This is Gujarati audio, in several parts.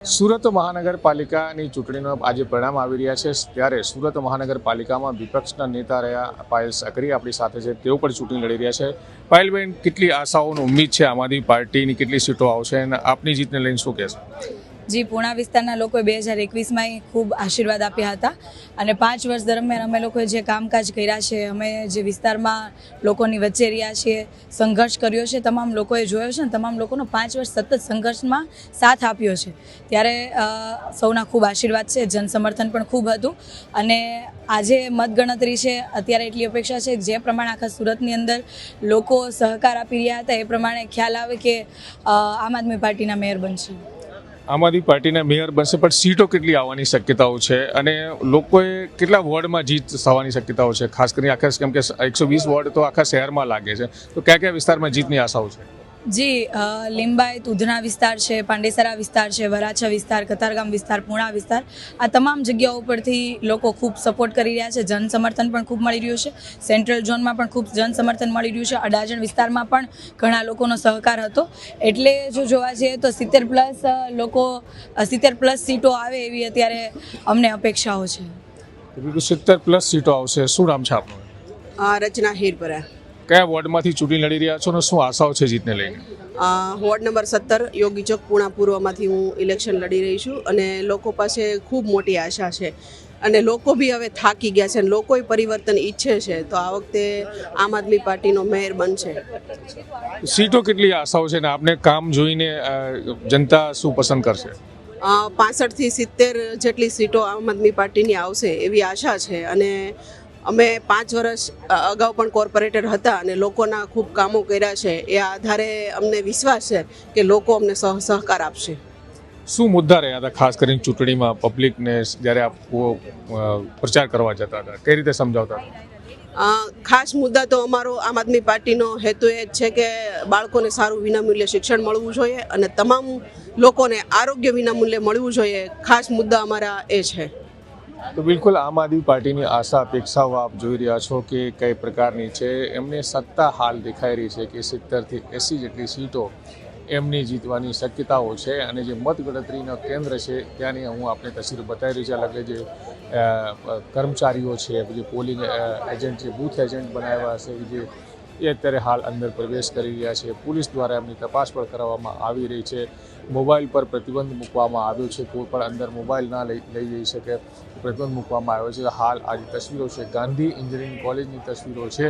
સુરત મહાનગરપાલિકાની ચૂંટણીનો આજે પરિણામ આવી રહ્યા છે ત્યારે સુરત મહાનગરપાલિકામાં વિપક્ષના નેતા રહ્યા પાયલ સાકરી આપણી સાથે છે, તેઓ પણ ચૂંટણી લડી રહ્યા છે। પાયલબેન, કેટલી આશાઓની ઉમ્મીદ છે આમ આદમી પાર્ટીની કેટલી સીટો આવશે અને આપની જીતને લઈને શું કહેશો? જી, પૂણા વિસ્તારના લોકોએ 2021માં ખૂબ આશીર્વાદ આપ્યા હતા અને 5 વર્ષ દરમિયાન અમે લોકોએ જે કામકાજ કર્યા છે, અમે જે વિસ્તારમાં લોકોની વચ્ચે રહ્યા છીએ, સંઘર્ષ કર્યો છે, તમામ લોકોએ જોયો છે ને તમામ લોકોનો 5 વર્ષ સતત સંઘર્ષમાં સાથ આપ્યો છે। ત્યારે સૌના ખૂબ આશીર્વાદ છે, જનસમર્થન પણ ખૂબ હતું અને આજે મતગણતરી છે। અત્યારે એટલી અપેક્ષા છે જે પ્રમાણે આખા સુરતની અંદર લોકો સહકાર આપી રહ્યા હતા એ પ્રમાણે ખ્યાલ આવે કે આમ આદમી પાર્ટીના મેયર બનશે। આમ આદમી પાર્ટીના મેયર બનશે, પણ સીટો કેટલી આવવાની શક્યતાઓ છે અને લોકોએ કેટલા વોર્ડમાં જીત થવાની શક્યતાઓ છે? ખાસ કરીને આખા, કેમ કે 120 વોર્ડ તો આખા શહેરમાં લાગે છે, તો કયા કયા વિસ્તારમાં જીતની આશાઓ છે? જી, લિંબાયત ઉધના વિસ્તાર છે, પાંડેસરા વિસ્તાર છે, વરાછા વિસ્તાર, કતારગામ વિસ્તાર, પૂણા વિસ્તાર, આ તમામ જગ્યાઓ પરથી લોકો ખૂબ સપોર્ટ કરી રહ્યા છે, જનસમર્થન પણ ખૂબ મળી રહ્યું છે। સેન્ટ્રલ ઝોનમાં પણ ખૂબ જનસમર્થન મળી રહ્યું છે, અડાજણ વિસ્તારમાં પણ ઘણા લોકોનો સહકાર હતો। એટલે જો જોવા જઈએ તો 70+ સીટો આવે એવી અત્યારે અમને અપેક્ષાઓ છે। બિલકુલ 70+ સીટો આવશે। શું નામ છે આપનું? રચના હીરપરા। કયા વોર્ડમાંથી ચૂંટણી લડી રહ્યા છો અને શું આશાઓ છે જીતને લઈને? વોર્ડ નંબર 17 યોગી ચોક પૂણા પૂર્વમાંથી હું ઇલેક્શન લડી રહી છું અને લોકો પાસે ખૂબ મોટી આશા છે અને લોકો બી હવે થાકી ગયા છે અને લોકોય પરિવર્તન ઈચ્છે છે, તો આ વખતે આમ આદમી પાર્ટીનો મેયર બનશે। સીટો કેટલી આશાઓ છે ને આપને કામ જોઈને જનતા શું પસંદ કરશે? 65 થી 70 જેટલી સીટો આમ આદમી પાર્ટીની આવશે એવી આશા છે અને અમે 5 વર્ષ અગાઉ પણ કોર્પોરેટર હતા અને લોકોના ખૂબ કામો કર્યા છે, એ આધારે અમને વિશ્વાસ છે કે લોકો અમને સહકાર આપશે। શું મુદ્દા રહ્યા હતા ખાસ કરીને ચૂંટણીમાં પબ્લિકને જ્યારે આપ પ્રચાર કરવા જતા હતા, કઈ રીતે સમજાવતા હતા? ખાસ મુદ્દા તો અમારો આમ આદમી પાર્ટીનો હેતુ એ જ છે કે બાળકોને સારું વિનામૂલ્યે શિક્ષણ મળવું જોઈએ અને તમામ લોકોને આરોગ્ય વિનામૂલ્યે મળવું જોઈએ। ખાસ મુદ્દા અમારા એ છે। તો બિલકુલ આમ આદમી પાર્ટીની આશા અપેક્ષાઓ આપ જોઈ રહ્યા છો કે કઈ પ્રકારની છે। એમને સત્તા હાલ દેખાઈ રહી છે કે 70 થી 80 જેટલી સીટો એમની જીતવાની શક્યતાઓ છે અને જે મતગણતરીનો કેન્દ્ર છે ત્યાંની હું આપને તસવીર બતાવી રહી છે। અલગ જે કર્મચારીઓ છે, જે પોલિંગ એજન્ટ છે, બૂથ એજન્ટ બનાવ્યા છે, જે એ અત્યારે હાલ અંદર પ્રવેશ કરી રહ્યા છે। પોલીસ દ્વારા એમની તપાસ પણ કરવામાં આવી રહી છે। મોબાઈલ પર પ્રતિબંધ મૂકવામાં આવ્યો છે, કોઈ પણ અંદર મોબાઈલ ના લઈ જઈ શકે, પ્રતિબંધ મૂકવામાં આવ્યો છે। હાલ આ જે તસવીરો છે ગાંધી એન્જિનિયરિંગ કોલેજની તસવીરો છે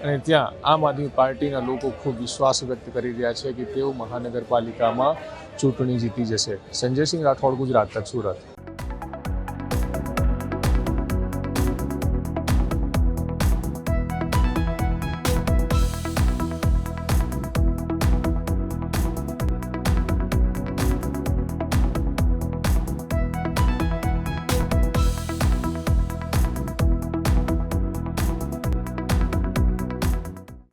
અને ત્યાં આમ આદમી પાર્ટીના લોકો ખૂબ વિશ્વાસ વ્યક્ત કરી રહ્યા છે કે તેઓ મહાનગરપાલિકામાં ચૂંટણી જીતી જશે। સંજયસિંહ રાઠોડ, ગુજરાત તક, સુરત।